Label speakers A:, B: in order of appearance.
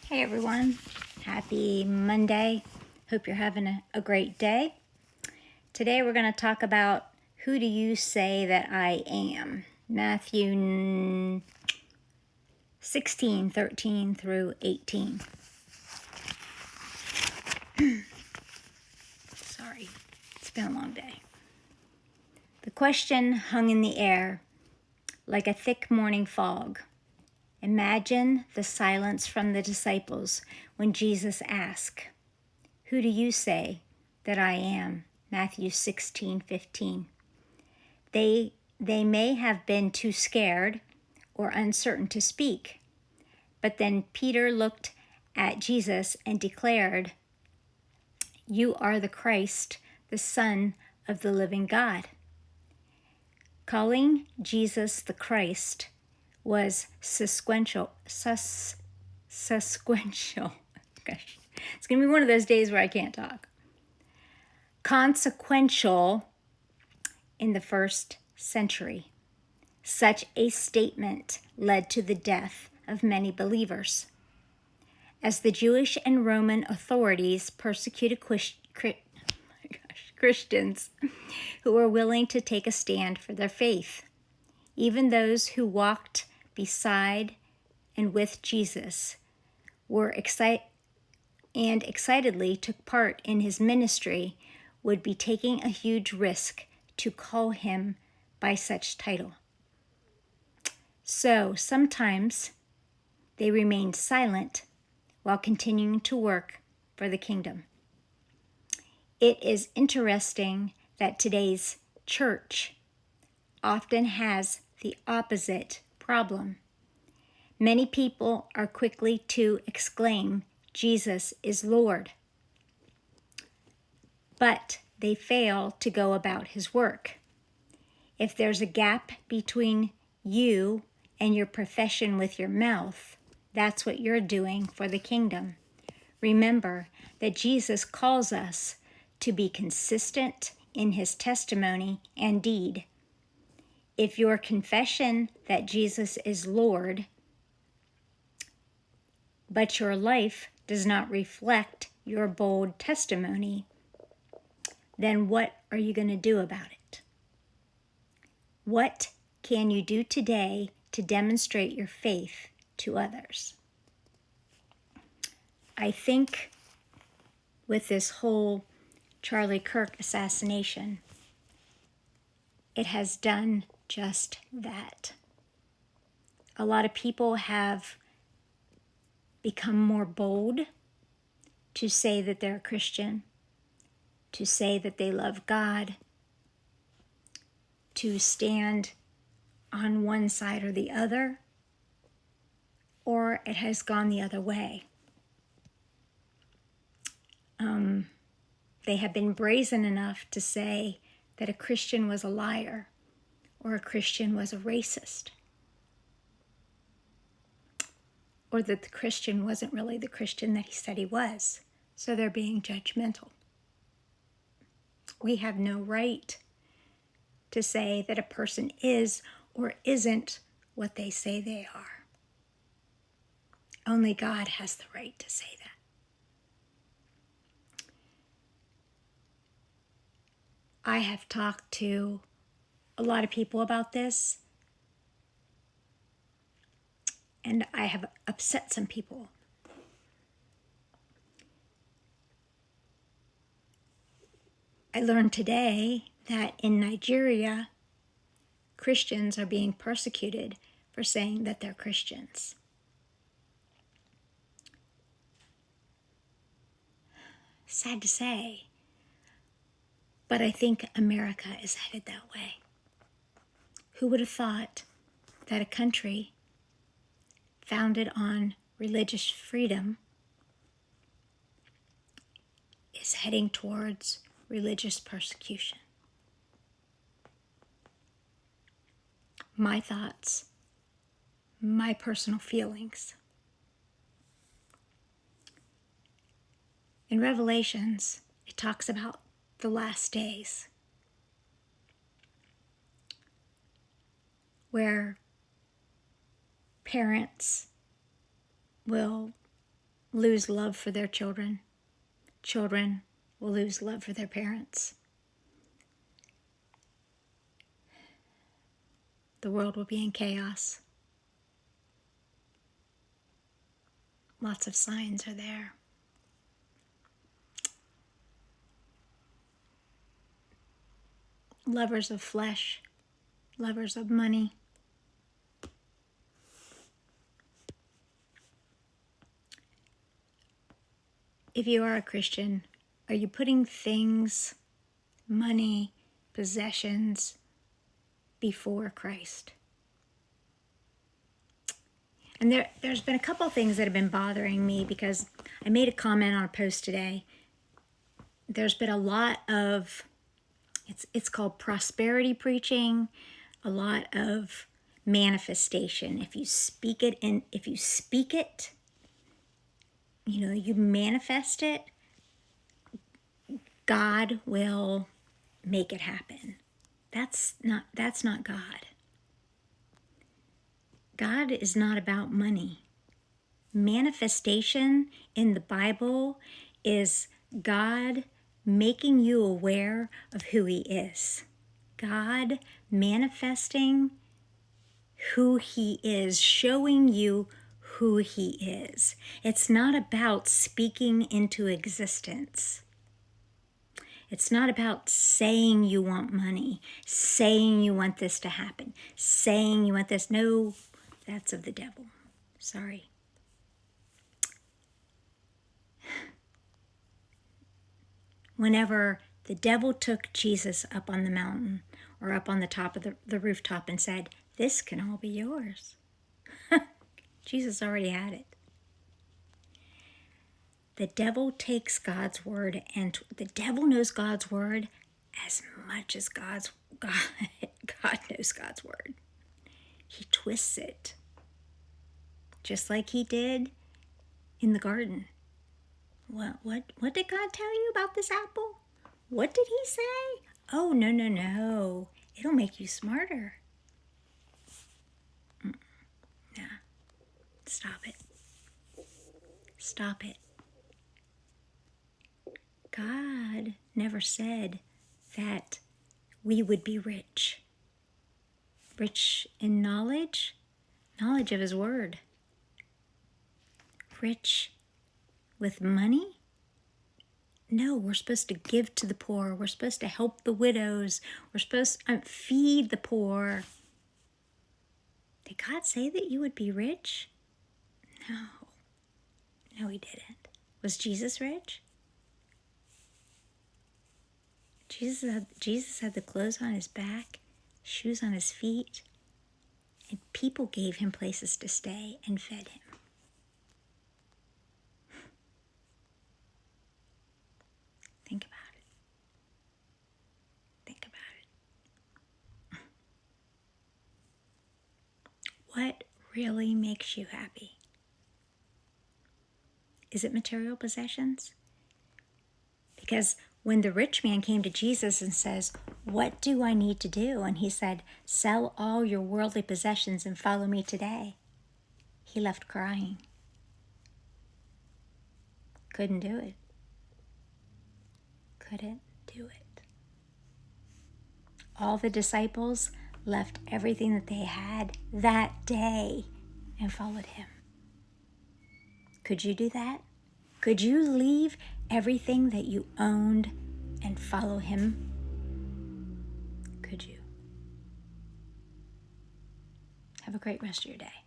A: Hey everyone, happy Monday. Hope you're having a great day. Today we're going to talk about who do you say that I am? Matthew 16:13 through 18. Sorry, it's been a long day. The question hung in the air like a thick morning fog. Imagine the silence from the disciples when Jesus asked, "Who do you say that I am?" Matthew 16:15. They may have been too scared or uncertain to speak, but then Peter looked at Jesus and declared, "You are the Christ, the Son of the living God." Calling Jesus the Christ was sequential. Gosh, it's going to be one of those days where I can't talk. Consequential in the first century. Such a statement led to the death of many believers. As the Jewish and Roman authorities persecuted Christians who were willing to take a stand for their faith, even those who walked beside and with Jesus were excitedly took part in his ministry would be taking a huge risk to call him by such title. So sometimes they remained silent while continuing to work for the kingdom. It is interesting that today's church often has the opposite problem. Many people are quickly to exclaim, "Jesus is Lord," but they fail to go about his work. If there's a gap between you and your profession with your mouth, that's what you're doing for the kingdom. Remember that Jesus calls us to be consistent in his testimony and deed. If your confession that Jesus is Lord, but your life does not reflect your bold testimony, then what are you going to do about it? What can you do today to demonstrate your faith to others? I think with this whole Charlie Kirk assassination, it has done just that. A lot of people have become more bold to say that they're a Christian, to say that they love God, to stand on one side or the other, or it has gone the other way. They have been brazen enough to say that a Christian was a liar or a Christian was a racist, or that the Christian wasn't really the Christian that he said he was, so they're being judgmental. We have no right to say that a person is or isn't what they say they are. Only God has the right to say that. I have talked to a lot of people about this, and I have upset some people. I learned today that in Nigeria, Christians are being persecuted for saying that they're Christians. Sad to say, but I think America is headed that way. Who would have thought that a country founded on religious freedom is heading towards religious persecution? My thoughts, my personal feelings. In Revelations, it talks about the last days, where parents will lose love for their children. Children will lose love for their parents. The world will be in chaos. Lots of signs are there. Lovers of flesh, lovers of money. If you are a Christian, are you putting things, money, possessions before Christ? And there's been a couple of things that have been bothering me because I made a comment on a post today. There's been a lot of, it's called prosperity preaching, a lot of manifestation. If you speak it, you manifest it, God will make it happen. That's not God. God is not about money. Manifestation in the Bible is God making you aware of who He is. God manifesting who He is, showing you who He is. It's not about speaking into existence. It's not about saying you want money, saying you want this to happen, saying you want this. No, that's of the devil. Sorry. Whenever the devil took Jesus up on the mountain or up on the top of the rooftop and said, "This can all be yours," Jesus already had it. The devil takes God's word, and the devil knows God's word as much as God knows God's word. He twists it, just like he did in the garden. What did God tell you about this apple? What did he say? Oh, no. It'll make you smarter. Nah. Stop it. Stop it. God never said that we would be rich. Rich in knowledge of His word. Rich with money? No, we're supposed to give to the poor. We're supposed to help the widows. We're supposed to feed the poor. Did God say that you would be rich? No, He didn't. Was Jesus rich? Jesus had the clothes on His back, shoes on His feet, and people gave Him places to stay and fed Him. Think about it. Think about it. What really makes you happy? Is it material possessions? Because when the rich man came to Jesus and says, "What do I need to do?" and He said, "Sell all your worldly possessions and follow me today," he left crying. Couldn't do it. Couldn't do it. All the disciples left everything that they had that day and followed Him. Could you do that? Could you leave everything that you owned and follow Him? Could you? Have a great rest of your day.